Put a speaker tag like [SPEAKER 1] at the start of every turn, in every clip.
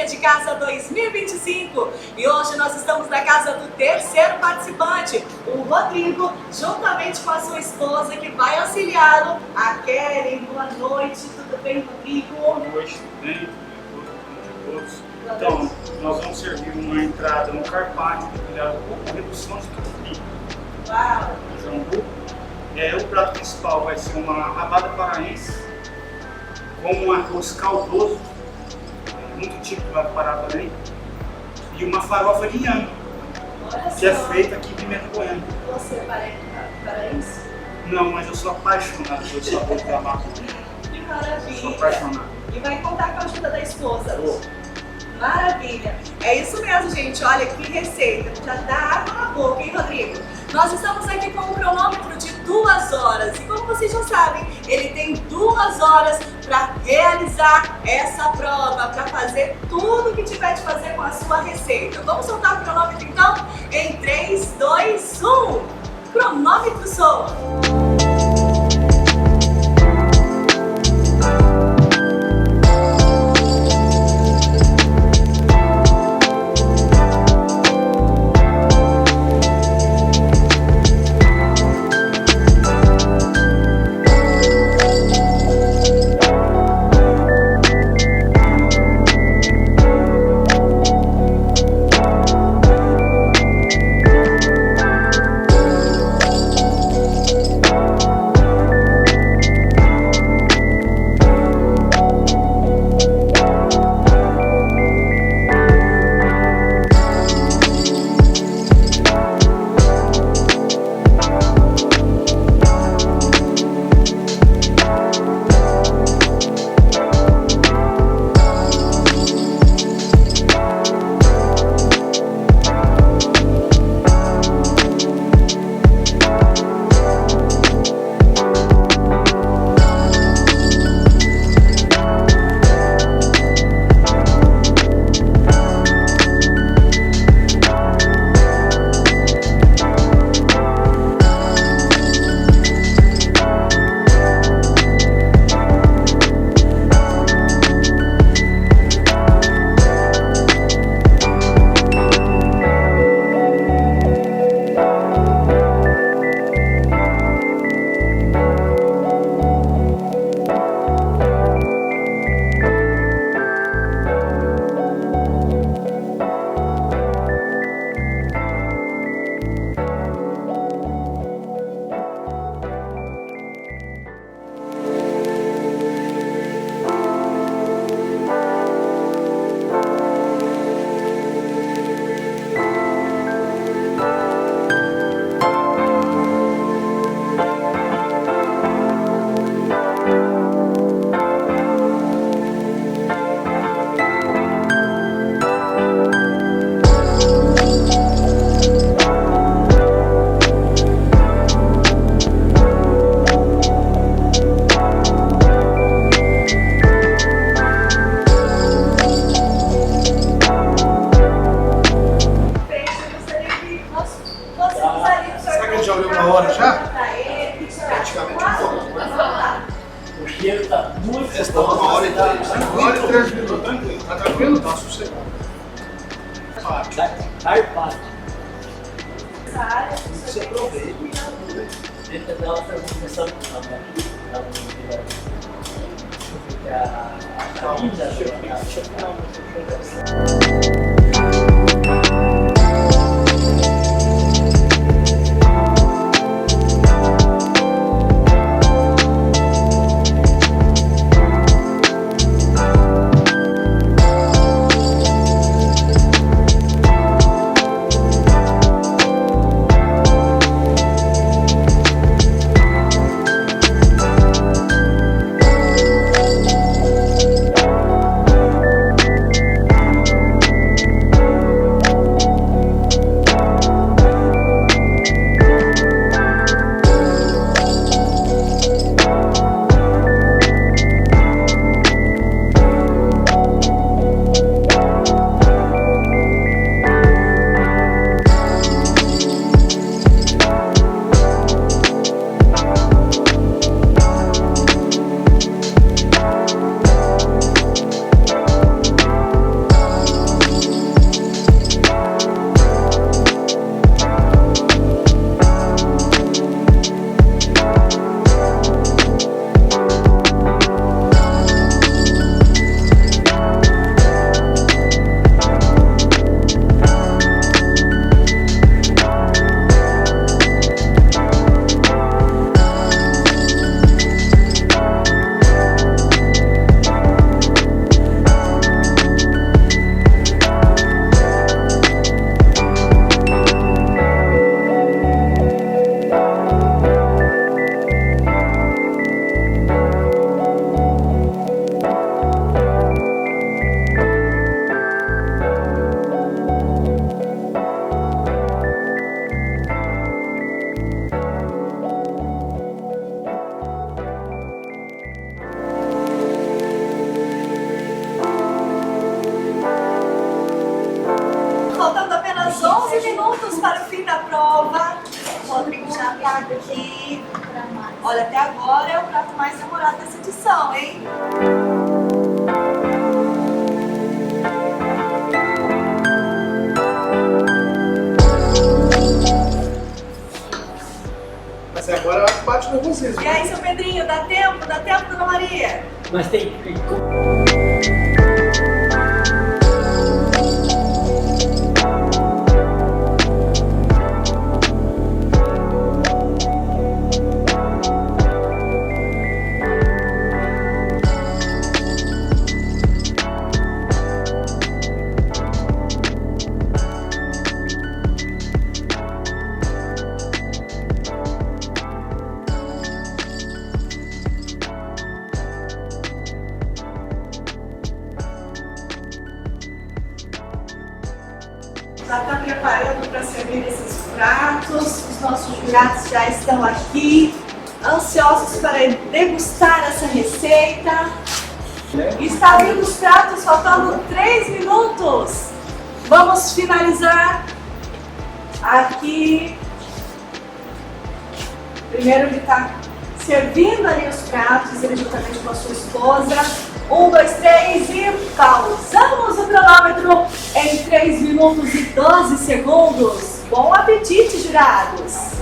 [SPEAKER 1] Música de Casa 2025 e hoje nós estamos na casa do terceiro participante, o Rodrigo, juntamente com a sua esposa que vai auxiliá-lo, a Keren. Boa noite, tudo bem, Rodrigo?
[SPEAKER 2] Boa noite, tudo bem? Todos. Então, nós vamos servir uma entrada no carpaccio, com redução de café.
[SPEAKER 1] Uau!
[SPEAKER 2] O prato principal vai ser uma rabada paraense com um arroz caldoso, muito típico lá do Pará também, e uma farofa de inhame, que é feita aqui em Pimenta Goiânia.
[SPEAKER 1] Você é paraense?
[SPEAKER 2] Não, mas eu sou apaixonado pelo sabor da massa.
[SPEAKER 1] Que maravilha!
[SPEAKER 2] Sou apaixonado.
[SPEAKER 1] E vai contar com a ajuda da esposa. Maravilha! É isso mesmo, gente. Olha que receita. Já dá água na boca, hein, Rodrigo? Nós estamos aqui com um cronômetro de 2 horas. E como vocês já sabem, ele tem 2 horas para realizar essa prova, para fazer tudo que tiver de fazer com a sua receita. Vamos soltar o cronômetro então? Em 3, 2, 1. Cronômetro soa!
[SPEAKER 3] O cheiro está muito bom.
[SPEAKER 4] Está 1h03. 1h03 minutos. Está tranquilo? Está sossegado.
[SPEAKER 3] Carpaccio.
[SPEAKER 1] Essa área,
[SPEAKER 4] Você aproveita.
[SPEAKER 3] Dentro dela está começando
[SPEAKER 1] Kelly. Olha, até agora é o prato mais demorado dessa edição, hein?
[SPEAKER 4] Mas agora bate o nervosismo.
[SPEAKER 1] E aí, seu Pedrinho, dá tempo? Dá tempo, Dona Maria?
[SPEAKER 3] Mas tem.
[SPEAKER 1] Já está preparando para servir esses pratos. Os nossos jurados já estão aqui, ansiosos para degustar essa receita. Está vindo os pratos, faltando 3 minutos. Vamos finalizar aqui. Primeiro ele está servindo ali os pratos, ele juntamente com a sua esposa. 1, 2, 3 e pausamos o cronômetro em 3 minutos e 12 segundos. Bom apetite, jurados!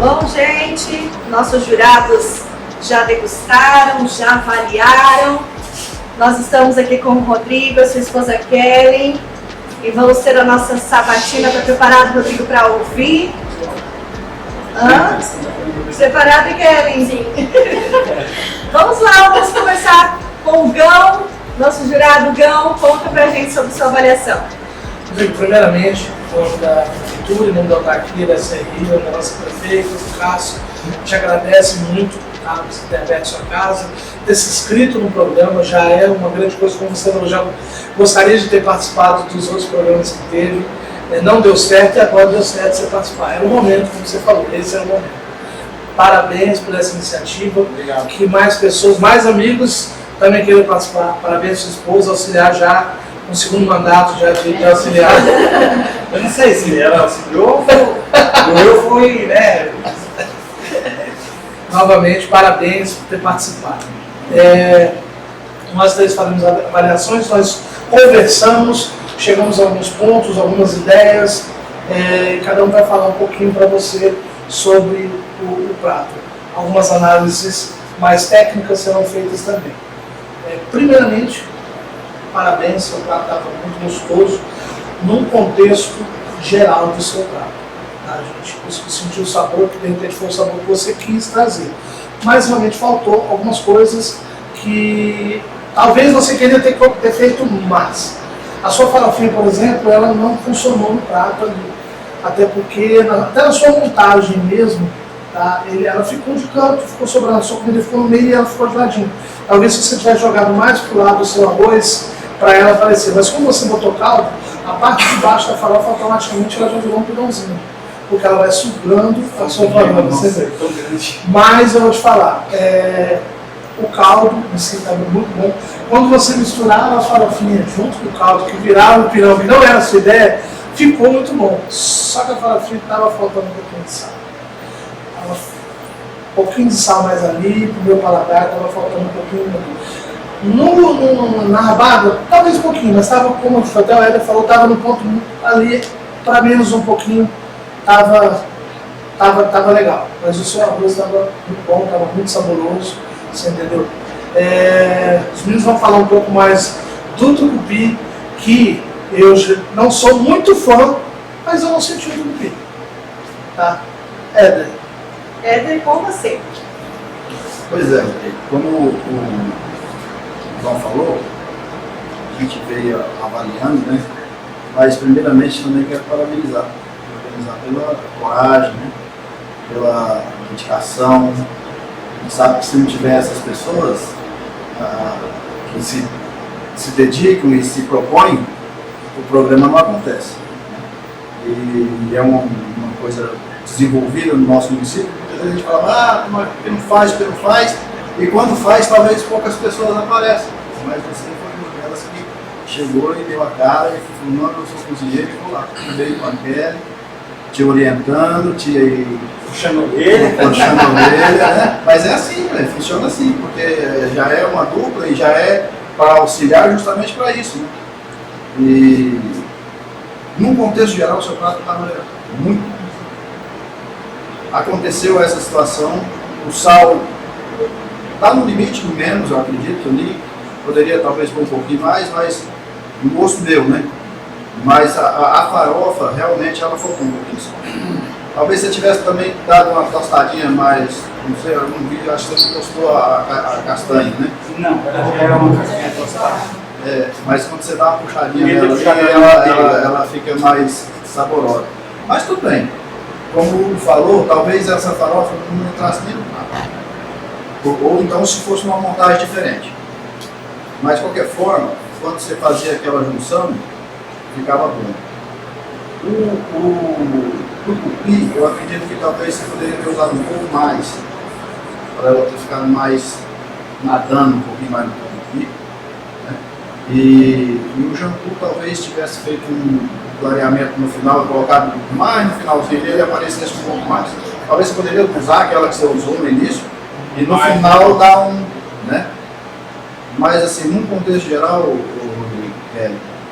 [SPEAKER 1] Bom, gente, nossos jurados já degustaram, já avaliaram. Nós estamos aqui com o Rodrigo, a sua esposa Kelly, e vamos ter a nossa sabatina. Está preparado, Rodrigo, para ouvir? Hã? Preparado, Kelly? Sim. Vamos lá, vamos conversar com o Gão, nosso jurado Gão. Conta pra gente sobre sua avaliação.
[SPEAKER 5] Rodrigo, primeiramente, em nome da Prefeitura, em nome da autarquia, da SRI, da nossa prefeita, do Cássio, te agradece muito você ter aberto sua casa, ter se inscrito no programa, já é uma grande coisa, como você já gostaria de ter participado dos outros programas que teve, não deu certo e agora deu certo você participar. Era o momento, como você falou, esse era o momento. Parabéns por essa iniciativa. Obrigado. Que mais pessoas, mais amigos também queiram participar. Parabéns sua esposa, auxiliar já no segundo mandato já de auxiliar.
[SPEAKER 2] Eu não sei se ela auxiliou ou eu fui, né?
[SPEAKER 5] Novamente, parabéns por ter participado. Nós três fazemos avaliações, nós conversamos, chegamos a alguns pontos, algumas ideias, cada um vai falar um pouquinho para você sobre o prato. Algumas análises mais técnicas serão feitas também. Primeiramente, parabéns, seu prato estava muito gostoso, num contexto geral do seu prato. A gente conseguiu sentir o sabor, que de repente foi o sabor que você quis trazer. Mas realmente faltou algumas coisas que talvez você queria ter feito mais. A sua farofinha, por exemplo, ela não funcionou no prato ali. Até porque, até na sua montagem mesmo, tá, ela ficou de canto, ficou sobrando, a sua comida ficou no meio e ela ficou de ladinho. Talvez se você tivesse jogado mais para o lado do seu arroz, para ela aparecer. Mas como você botou caldo, a parte de baixo da farofa automaticamente ela já virou um pidãozinho. Porque ela vai sugando a sua farofa. Mas eu vou te falar, o caldo em si estava muito bom. Quando você misturava a farofinha junto com o caldo, que virava o pirão, que não era a sua ideia, ficou muito bom. Só que a farofinha estava faltando um pouquinho de sal. Um pouquinho de sal mais ali, pro meu paladar, estava faltando um pouquinho. Na rabada, talvez um pouquinho, mas estava, como até o Éder falou, estava no ponto ali, para menos um pouquinho, estava legal. Mas o seu arroz estava muito bom, estava muito saboroso, você entendeu? Os meninos vão falar um pouco mais do tucupi, que eu não sou muito fã, mas eu não senti o tucupi. Tá? Éder.
[SPEAKER 1] Éder, com você.
[SPEAKER 6] Pois é, como o João falou, a gente veio avaliando, né? Mas primeiramente também quero parabenizar pela coragem, né? Pela dedicação. A gente sabe que se não tiver essas pessoas que se dedicam e se propõem, o problema não acontece. E é uma coisa desenvolvida no nosso município. Muitas vezes a gente fala, porque não faz, e quando faz, talvez poucas pessoas aparecem. Mas você foi uma delas que chegou e deu a cara e falou, não, eu sou cozinheiro e vou lá. Veio com a Kelly, te orientando, puxando a orelha, né? Mas é assim, né? Funciona assim, porque já é uma dupla e já é para auxiliar justamente para isso, né? E num contexto geral o seu prato está muito bom. Aconteceu essa situação, o sal está no limite do menos, eu acredito, ali poderia talvez pôr um pouquinho mais, mas no gosto meu, né? Mas a farofa, realmente, ela faltou um pouquinho só. Talvez você tivesse também dado uma tostadinha mais, não sei, eu não vi, acho que você tostou a castanha, né?
[SPEAKER 2] Não, ela era uma castanha tostada.
[SPEAKER 6] Mas quando você dá uma puxadinha nela, ela fica mais saborosa. Mas tudo bem. Como o Hugo falou, talvez essa farofa não entrasse nem no prato. Ou então se fosse uma montagem diferente. Mas de qualquer forma, quando você fazia aquela junção, ficava bom. O tucupi, eu acredito que talvez você poderia ter usado um pouco mais, para ela ter ficado mais nadando um pouquinho mais no tucupi. Né? E o jambu talvez tivesse feito um clareamento no final, colocado mais no finalzinho dele, aparecesse um pouco mais. Talvez você poderia usar aquela que você usou no início, e no final dar um, né? Mas assim, num contexto geral, o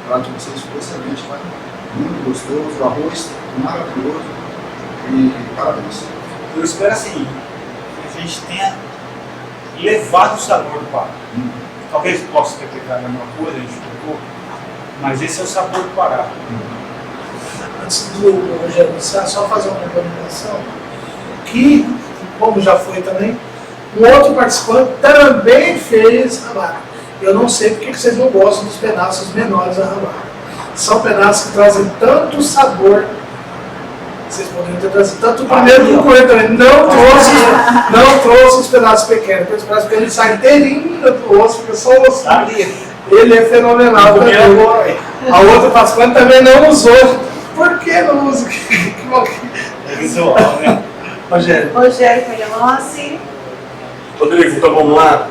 [SPEAKER 6] prato de vocês ficou excelente, tá? Muito gostoso, o arroz maravilhoso e parabéns.
[SPEAKER 2] Eu espero assim, que a gente tenha levado o sabor do Pará. Talvez possa ter pegado alguma coisa, a gente colocou, mas esse é o sabor do Pará.
[SPEAKER 5] Antes do Rogério iniciar, só fazer uma recomendação, que, como já foi também, um outro participante também fez rabada. Eu não sei porque que vocês não gostam dos pedaços menores da rabada. São pedaços que trazem tanto sabor. Vocês poderiam ter trazido tanto o primeiro que o correio também. Não trouxe os pedaços pequenos. Os pedaços pequenos saem inteirinho do osso, fica só o osso. Ele é fenomenal também. A outra participante também não usou. Por que não usa?
[SPEAKER 2] É visual, né?
[SPEAKER 5] Rogério
[SPEAKER 1] Caglianossi.
[SPEAKER 7] Rodrigo, então vamos lá.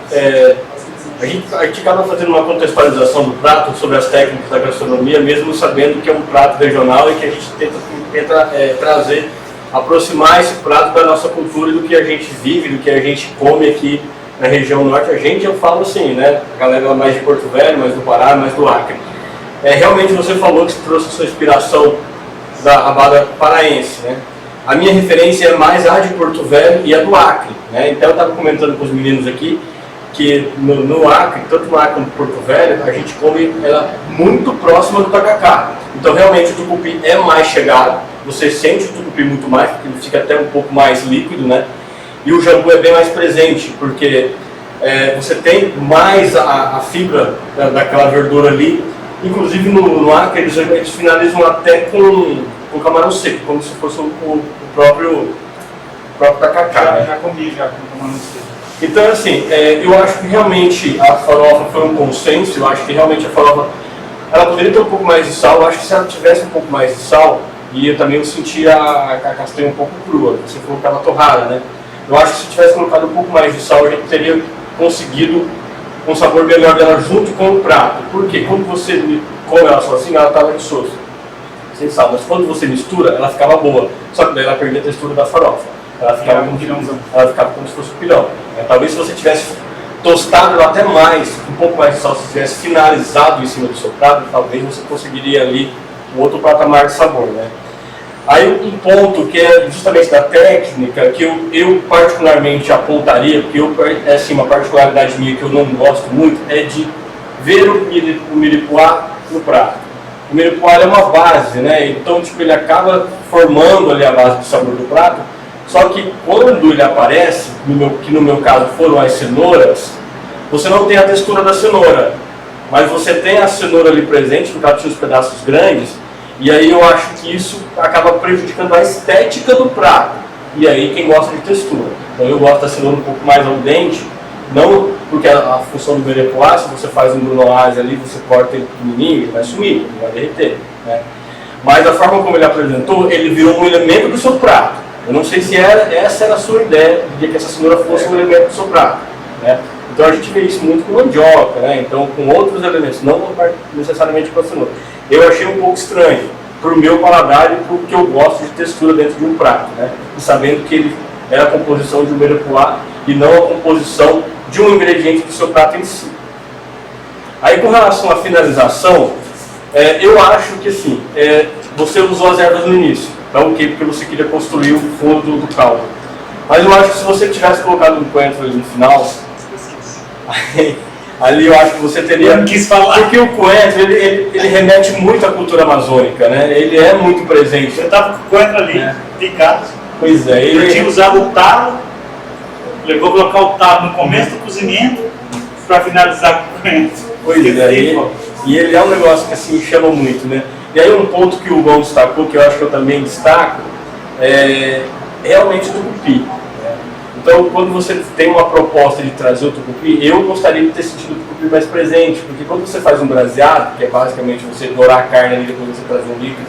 [SPEAKER 7] A gente acaba fazendo uma contextualização do prato sobre as técnicas da gastronomia, mesmo sabendo que é um prato regional e que a gente tenta trazer, aproximar esse prato da nossa cultura, do que a gente vive, do que a gente come aqui na região norte. A gente, eu falo assim, né? A galera mais de Porto Velho, mais do Pará, mais do Acre. Realmente você falou que você trouxe a sua inspiração da rabada paraense, né? A minha referência é mais a de Porto Velho e a do Acre, né? Então eu estava comentando com os meninos aqui que no Acre, tanto no Acre como no Porto Velho, a gente come ela muito próxima do tacacá. Então realmente o tucupi é mais chegado, você sente o tucupi muito mais, porque ele fica até um pouco mais líquido, né? E o jambu é bem mais presente, porque você tem mais a fibra daquela verdura ali. Inclusive no Acre eles finalizam até com camarão seco, como se fosse o próprio tacacá.
[SPEAKER 2] Já comi com camarão seco.
[SPEAKER 7] Então, assim, eu acho que realmente a farofa foi um consenso. Eu acho que realmente a farofa ela poderia ter um pouco mais de sal. Eu acho que se ela tivesse um pouco mais de sal, e eu também sentia a castanha um pouco crua, você falou que estava torrada, né? Eu acho que se tivesse colocado um pouco mais de sal, a gente teria conseguido um sabor melhor dela junto com o prato. Porque quando você come ela sozinha, ela estava insossa, sem sal. Mas quando você mistura, ela ficava boa. Só que daí ela perdia a textura da farofa. Ela ficava como se fosse um pirão. Talvez se você tivesse tostado ela até mais, um pouco mais de sal, se tivesse finalizado em cima do seu prato, talvez você conseguiria ali um outro patamar de sabor, né? Aí um ponto que é justamente da técnica, que eu particularmente apontaria, porque é assim, uma particularidade minha que eu não gosto muito, é de ver o miripuá no prato. O miripuá é uma base, né? Então tipo, ele acaba formando ali a base do sabor do prato. Só que quando ele aparece, que no meu caso foram as cenouras, você não tem a textura da cenoura, mas você tem a cenoura ali presente, no caso tinha os pedaços grandes, e aí eu acho que isso acaba prejudicando a estética do prato, e aí quem gosta de textura. Então eu gosto da cenoura um pouco mais al dente, não porque a função do berepoá, se você faz um brunoise ali, você corta ele pequenininho, ele vai sumir, ele vai derreter, né? Mas a forma como ele apresentou, ele virou um elemento do seu prato. Eu não sei se essa era a sua ideia, de que essa cenoura fosse um elemento do seu prato, né? Então a gente vê isso muito com mandioca, né? Então com outros elementos, não necessariamente com a cenoura. Eu achei um pouco estranho, pro meu paladar e porque eu gosto de textura dentro de um prato, né? E sabendo que ele é a composição de um berepoá e não a composição de um ingrediente do seu prato em si. Aí com relação à finalização, eu acho que assim, você usou as ervas no início, então ok, porque você queria construir o fundo do caldo. Mas eu acho que se você tivesse colocado um coentro ali no final, ali eu acho que você teria...
[SPEAKER 2] Não quis falar.
[SPEAKER 7] Porque o coentro, ele remete muito à cultura amazônica, né? Ele é muito presente.
[SPEAKER 2] Eu estava com o coentro ali, picado.
[SPEAKER 7] Pois é.
[SPEAKER 2] Eu tinha usado o talo, levou a colocar o talo no começo do cozimento para finalizar com o coentro.
[SPEAKER 7] Pois é, e ele é um negócio que assim chama muito, né? E aí um ponto que o João destacou, que eu acho que eu também destaco, é realmente o tucupi. Né? Então, quando você tem uma proposta de trazer o tucupi, eu gostaria de ter sentido o tucupi mais presente, porque quando você faz um braseado, que é basicamente você dourar a carne ali depois você trazer um líquido,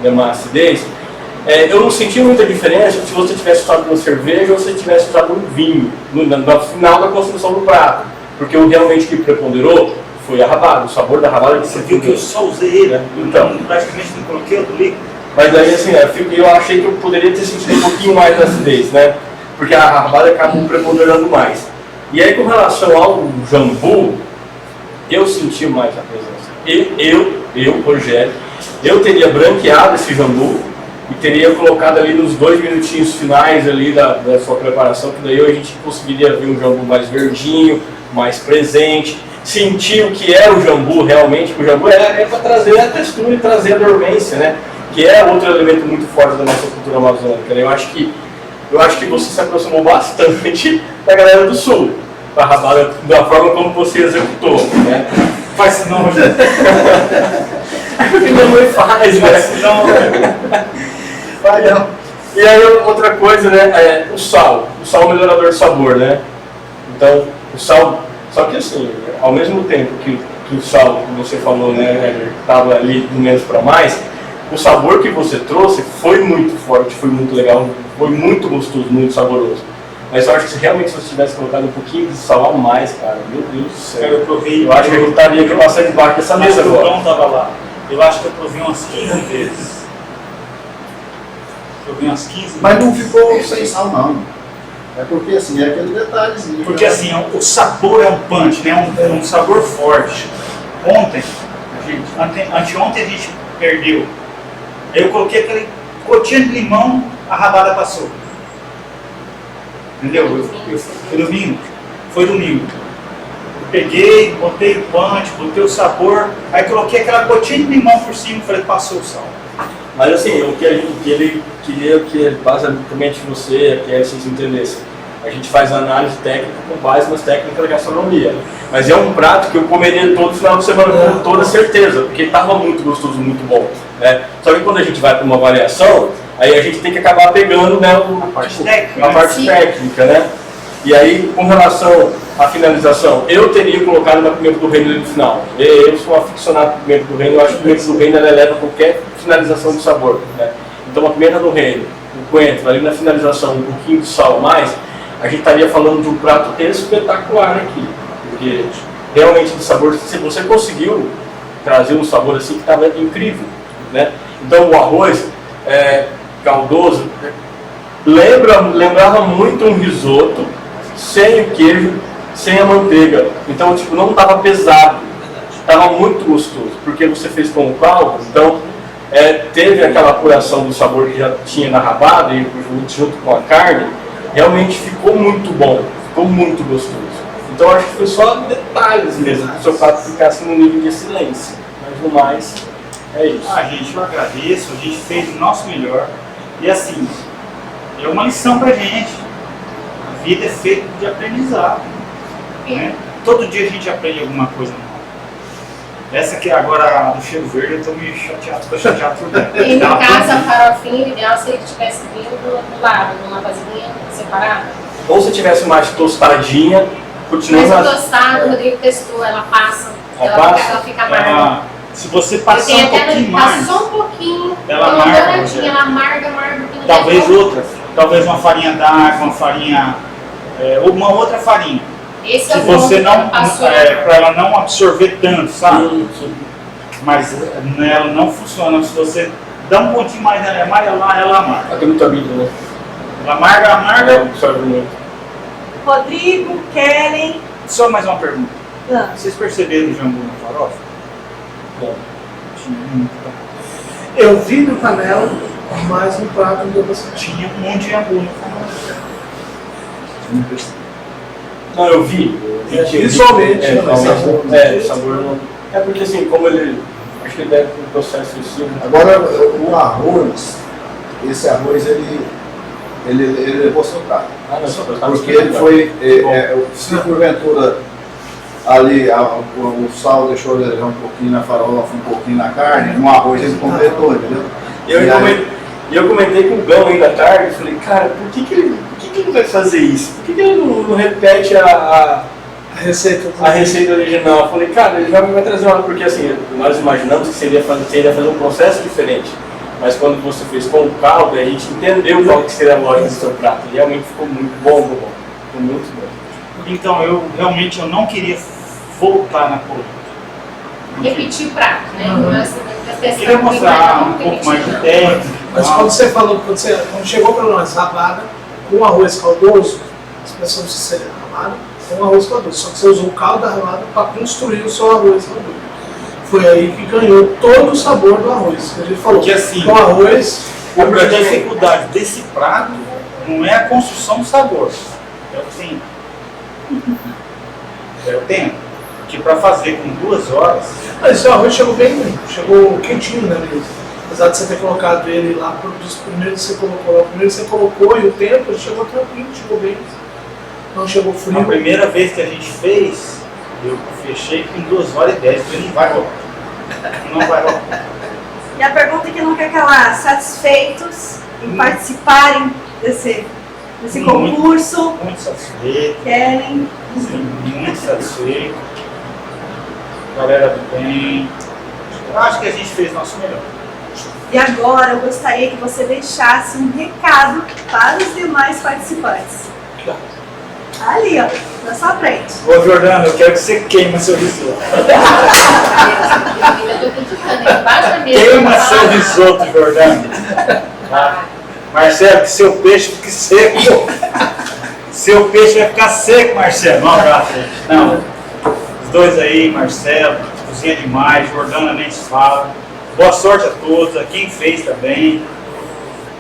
[SPEAKER 7] né, uma acidez, eu não senti muita diferença se você tivesse usado uma cerveja ou se tivesse usado um vinho no final da construção do prato, porque o realmente que preponderou foi a rabada, o sabor da rabada.
[SPEAKER 2] Você viu que eu só usei ele, então praticamente não coloquei outro líquido.
[SPEAKER 7] Mas daí assim, eu achei que eu poderia ter sentido um pouquinho mais da acidez, né? Porque a rabada acabou preponderando mais. E aí com relação ao jambu, eu senti mais a presença. Eu, Rogério, eu teria branqueado esse jambu e teria colocado ali nos 2 minutinhos finais ali da sua preparação, que daí a gente conseguiria ver um jambu mais verdinho, mais presente, sentir o que é o jambu realmente, porque o jambu é para trazer a textura e trazer a dormência, né? Que é outro elemento muito forte da nossa cultura amazônica, né? Eu acho que você se aproximou bastante da galera do sul, da rabada, da forma como você executou, né?
[SPEAKER 2] Faz isso não, Rogério.
[SPEAKER 7] Minha mãe faz, né? Vai não. E aí outra coisa, né? O sal é um melhorador de sabor, né? Então, o sal, só que assim, ao mesmo tempo que o sal, que você falou, né, estava ali do menos para mais, o sabor que você trouxe foi muito forte, foi muito legal, foi muito gostoso, muito saboroso. Mas eu acho que realmente se você tivesse colocado um pouquinho de sal a mais, cara, meu Deus do céu.
[SPEAKER 2] Eu provei.
[SPEAKER 7] Eu acho que eu estaria aqui passando debaixo dessa mesa agora.
[SPEAKER 2] O João estava lá. Eu acho que eu provei umas 15 vezes. Provei umas 15 vezes.
[SPEAKER 6] Mas não ficou sem sal, não. É porque assim, é aquele detalhezinho.
[SPEAKER 2] Porque assim, o sabor é um punch, né? É um sabor forte. Anteontem a gente perdeu. Aí eu coloquei aquele gotinha de limão, a rabada passou. Entendeu? Foi domingo. Foi domingo. Eu peguei, botei o punch, botei o sabor, aí coloquei aquela gotinha de limão por cima e falei, passou o sal.
[SPEAKER 7] Mas assim, o que ele queria que basicamente você, que vocês entendessem, a gente faz análise técnica com base nas técnicas da gastronomia. Mas é um prato que eu comeria todo final de semana com toda certeza, porque estava muito gostoso, muito bom. Né? Só que quando a gente vai para uma avaliação, aí a gente tem que acabar pegando, né, a parte técnica, né? E aí, com relação à finalização, eu teria colocado uma pimenta do reino no final. Eu sou aficionado por pimenta do reino, eu acho que a pimenta do reino ela eleva qualquer finalização de sabor. Né? Então, a pimenta do reino, o coentro, ali na finalização, um pouquinho de sal mais, a gente estaria falando de um prato espetacular aqui. Porque realmente de sabor, você conseguiu trazer um sabor assim que estava incrível. Né? Então, o arroz caldoso lembrava muito um risoto, sem o queijo, sem a manteiga. Então, tipo, não estava pesado, estava muito gostoso, porque você fez com o caldo, então teve aquela apuração do sabor que já tinha na rabada e junto com a carne, realmente ficou muito bom, ficou muito gostoso. Então, acho que foi só detalhes mesmo, que o seu prato ficasse no nível de excelência, mas no mais, é isso.
[SPEAKER 2] Gente, eu agradeço, a gente fez o nosso melhor, e assim, é uma lição pra gente. A vida é feita de aprendizado. Né? Todo dia a gente aprende alguma coisa nova. Essa aqui agora, do cheiro verde, eu estou meio chateado, por dentro.
[SPEAKER 8] E no caso, a farofinha, o ideal seria que tivesse vindo do lado, numa vasilhinha separada.
[SPEAKER 7] Ou se tivesse mais tostadinha, continua
[SPEAKER 8] Mas o
[SPEAKER 7] na...
[SPEAKER 8] tostado, o Rodrigo testou, ela passa, ela fica amarga.
[SPEAKER 2] Se você
[SPEAKER 8] Eu
[SPEAKER 2] passar
[SPEAKER 8] tenho
[SPEAKER 2] um pouquinho
[SPEAKER 8] passa
[SPEAKER 2] mais,
[SPEAKER 8] só um pouquinho,
[SPEAKER 2] ela
[SPEAKER 8] dá uma
[SPEAKER 2] amarga,
[SPEAKER 8] douradinha,
[SPEAKER 2] Rogério.
[SPEAKER 8] ela amarga, um pouquinho.
[SPEAKER 2] talvez
[SPEAKER 8] depois.
[SPEAKER 2] outra, talvez uma farinha d'água, uma farinha, uma outra farinha,
[SPEAKER 8] Esse
[SPEAKER 2] que
[SPEAKER 8] é o ponto
[SPEAKER 2] você
[SPEAKER 8] que
[SPEAKER 2] não,
[SPEAKER 8] ela passou.
[SPEAKER 2] para ela não absorver tanto, sabe? Mas ela não funciona. Se você dá um pontinho mais nela, ela amarga.
[SPEAKER 7] Ela tem muito amido, né?
[SPEAKER 2] Ela amarga.
[SPEAKER 7] Ela absorve muito.
[SPEAKER 1] Rodrigo, Kellen.
[SPEAKER 2] Só mais uma pergunta.
[SPEAKER 1] Ah,
[SPEAKER 2] Vocês perceberam o jambu na farofa?
[SPEAKER 7] Não.
[SPEAKER 2] Tinha muito.
[SPEAKER 5] Eu vi no panela, mas no prato não deu pra sentir.
[SPEAKER 2] Tinha um monte de jambu na farofa.
[SPEAKER 7] Não, eu vi.
[SPEAKER 5] Visualmente,
[SPEAKER 7] É,
[SPEAKER 5] mas sabor.
[SPEAKER 7] o sabor não. É porque assim, como ele. Acho que ele deve ter um processo em si.
[SPEAKER 6] Agora, o arroz, esse arroz, ele levou seu carro.
[SPEAKER 7] Ah, não, só
[SPEAKER 6] Porque ele foi, se porventura ali o sal deixou levar um pouquinho na farofa, um pouquinho na carne, no arroz ele completou, entendeu?
[SPEAKER 7] E eu comentei com o Gão ainda à tarde, falei, cara, por que ele vai fazer isso? Por que ele não repete a receita original? Eu falei, cara, ele vai trazer uma... Porque assim, nós imaginamos que seria fazer um processo diferente. Mas quando você fez com o caldo, a gente entendeu qual que seria a lógica do seu prato. E realmente ficou muito bom, ficou muito bom.
[SPEAKER 2] Então, eu realmente não queria voltar na coluna.
[SPEAKER 8] Repetir o prato, né? Mas,
[SPEAKER 2] Eu queria mostrar um pouco mais de técnica.
[SPEAKER 5] Mas quando você falou, quando chegou para nós rabada com arroz caldoso, as pessoas que seria rabada com arroz caldoso. Só que você usou o caldo da rabada para construir o seu arroz caldoso. Foi aí que ganhou todo o sabor do arroz. A gente falou
[SPEAKER 2] Porque assim,
[SPEAKER 5] com arroz.
[SPEAKER 2] a dificuldade desse prato não é a construção do sabor, é o tempo. É o tempo. Que para fazer com 2 horas.
[SPEAKER 5] Mas esse arroz chegou chegou quentinho na mesa. Apesar de você ter colocado ele lá, primeiro que você colocou e o tempo, ele chegou tranquilo, chegou bem. Não chegou frio.
[SPEAKER 2] A primeira vez que a gente fez, eu fechei com 2 horas e 10, porque não vai rolar. Não vai rolar.
[SPEAKER 1] e a pergunta que não quer calar: satisfeitos em participarem desse concurso?
[SPEAKER 2] Muito satisfeito,
[SPEAKER 1] Kellen.
[SPEAKER 2] sim, muito satisfeito. Galera do bem. Eu acho que a gente fez o nosso melhor.
[SPEAKER 1] E agora eu gostaria que você deixasse um recado para os demais participantes. Ali, ó, na sua frente.
[SPEAKER 2] Ô Jordano, eu quero que você queima seu risoto. Queima seu risoto, Jordano. Tá? Marcelo, que seu peixe fique seco. Seu peixe vai ficar seco, Marcelo. Um abraço. Não, os dois aí, Marcelo, cozinha demais, Jordana nem se fala. Boa sorte a todos, a quem fez também.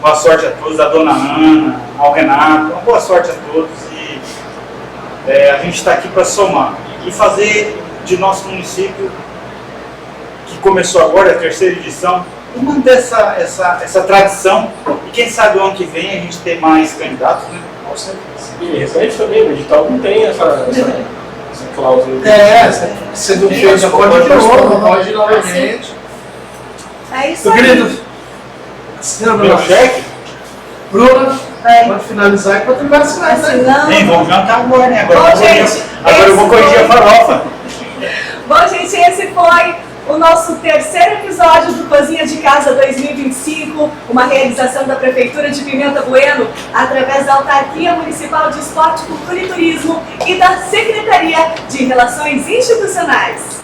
[SPEAKER 2] Boa sorte a todos, a dona Ana, ao Renato. Boa sorte a todos. E a gente está aqui para somar e fazer de nosso município, que começou agora, a 3ª edição, e manter essa tradição. E quem sabe o ano que vem a gente ter mais candidatos, né?
[SPEAKER 7] E recente também, o edital não tem essa cláusula.
[SPEAKER 5] Você não fez, já pode ir de novo, pode ir novamente.
[SPEAKER 1] É isso
[SPEAKER 5] Meu
[SPEAKER 1] aí.
[SPEAKER 5] querido, assina
[SPEAKER 2] Meu cheque?
[SPEAKER 5] Bruna,
[SPEAKER 1] Vai.
[SPEAKER 5] pode finalizar e pode vacinar, né?
[SPEAKER 1] Assinando.
[SPEAKER 2] Hein, vamos jantar agora, né? Agora,
[SPEAKER 1] Bom,
[SPEAKER 2] eu vou corrigir-
[SPEAKER 1] gente,
[SPEAKER 2] agora eu vou
[SPEAKER 1] esse
[SPEAKER 2] corrigir a
[SPEAKER 1] foi-
[SPEAKER 2] farofa.
[SPEAKER 1] Bom, gente, esse foi o nosso 3º episódio do Cozinha de Casa 2025, uma realização da Prefeitura de Pimenta Bueno, através da Autarquia Municipal de Esporte, Cultura e Turismo e da Secretaria de Relações Institucionais.